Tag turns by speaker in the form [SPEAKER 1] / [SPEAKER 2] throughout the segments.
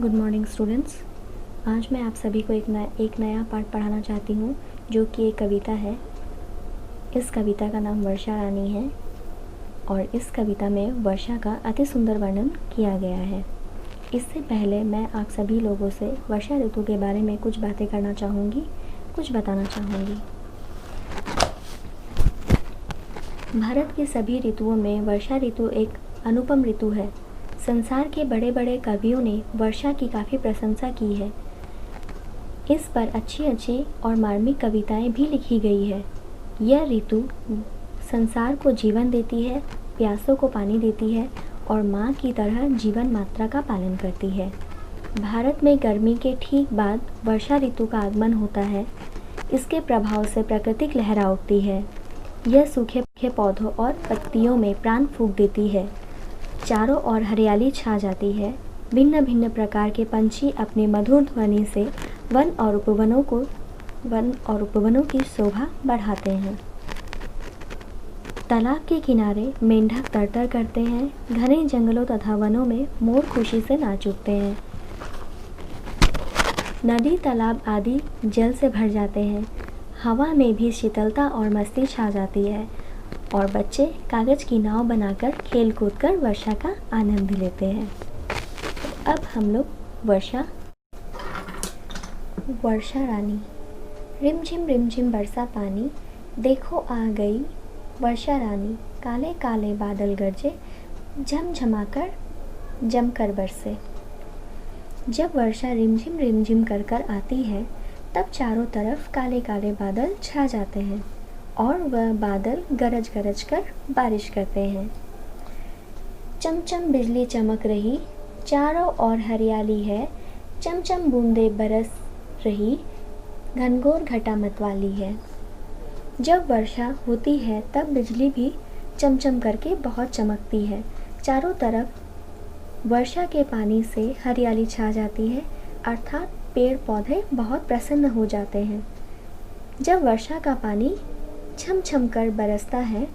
[SPEAKER 1] Good morning students. आज मैं आप सभी को एक नया पाठ पढ़ाना चाहती हूँ जो कि एक कविता है। इस कविता का नाम वर्षा रानी है और इस कविता में वर्षा का अति सुंदर वर्णन किया गया है। इससे पहले मैं आप सभी लोगों से वर्षा ऋतु के बारे में कुछ बातें करना चाहूँगी, कुछ बताना चाहूँगी। भारत की सभी ऋतुओं में वर्षा ऋतु एक अनुपम ऋतु है। संसार के बड़े बड़े कवियों ने वर्षा की काफ़ी प्रशंसा की है। इस पर अच्छी अच्छी और मार्मिक कविताएं भी लिखी गई है। यह ऋतु संसार को जीवन देती है, प्यासों को पानी देती है और माँ की तरह जीवन मात्रा का पालन करती है। भारत में गर्मी के ठीक बाद वर्षा ऋतु का आगमन होता है। इसके प्रभाव से प्राकृतिक लहरा उठती है। यह सूखे पौधों और पत्तियों में प्राण फूंक देती है। चारों ओर हरियाली छा जाती है। भिन्न भिन्न प्रकार के पंछी अपने मधुर ध्वनि से वन और उपवनों की शोभा बढ़ाते हैं। तालाब के किनारे मेंढक तरतर करते हैं। घने जंगलों तथा वनों में मोर खुशी से नाच उठते हैं। नदी तालाब आदि जल से भर जाते हैं। हवा में भी शीतलता और मस्ती छा जाती है और बच्चे कागज़ की नाव बनाकर खेल कूद कर वर्षा का आनंद लेते हैं। अब हम लोग वर्षा रानी। रिमझिम बरसा पानी, देखो आ गई वर्षा रानी। काले काले बादल गरजे, झमझमाकर जमकर बरसे। जब वर्षा रिमझिम कर आती है तब चारों तरफ काले काले बादल छा जाते हैं और वह बादल गरज कर बारिश करते हैं। चमचम बिजली चमक रही, चारों ओर हरियाली है। चमचम बूंदे बरस रही, घनघोर घटा मतवाली है। जब वर्षा होती है तब बिजली भी चमचम करके बहुत चमकती है। चारों तरफ वर्षा के पानी से हरियाली छा जाती है, अर्थात पेड़ पौधे बहुत प्रसन्न हो जाते हैं। जब वर्षा का पानी छम छम कर बरसता है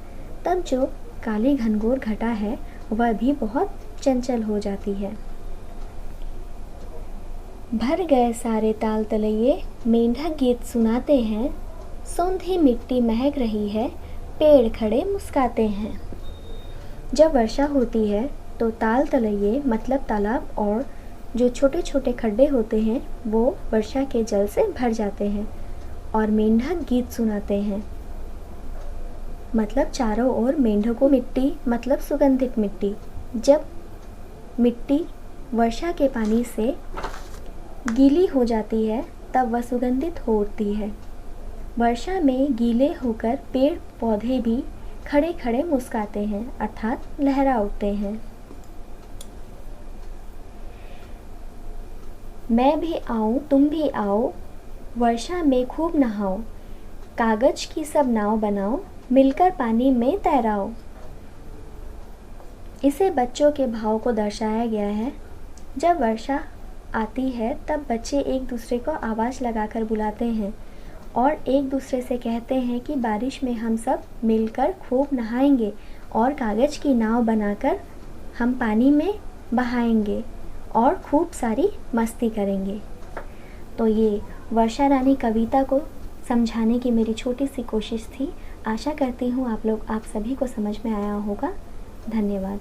[SPEAKER 1] तब जो काली घनघोर घटा है वह भी बहुत चंचल हो जाती है। भर गए सारे ताल तलैये, मेंढक गीत सुनाते हैं। सौंधी मिट्टी महक रही है, पेड़ खड़े मुस्काते हैं। जब वर्षा होती है तो ताल तलैये मतलब तालाब और जो छोटे छोटे खड्डे होते हैं वो वर्षा के जल से भर जाते हैं और मेंढक गीत सुनाते हैं। मतलब चारों ओर मेंढकों मिट्टी मतलब सुगंधित मिट्टी। जब मिट्टी वर्षा के पानी से गीली हो जाती है तब वह सुगंधित हो उठती है। वर्षा में गीले होकर पेड़ पौधे भी खड़े खड़े मुस्काते हैं, अर्थात लहरा उठते हैं। मैं भी आऊँ तुम भी आओ, वर्षा में खूब नहाओ। कागज की सब नाव बनाओ, मिलकर पानी में तैराओ। इसे बच्चों के भाव को दर्शाया गया है। जब वर्षा आती है तब बच्चे एक दूसरे को आवाज़ लगाकर बुलाते हैं और एक दूसरे से कहते हैं कि बारिश में हम सब मिलकर खूब नहाएंगे और कागज़ की नाव बनाकर हम पानी में बहाएंगे और खूब सारी मस्ती करेंगे। तो ये वर्षा रानी कविता को समझाने की मेरी छोटी सी कोशिश थी। आशा करती हूँ आप सभी को समझ में आया होगा। धन्यवाद।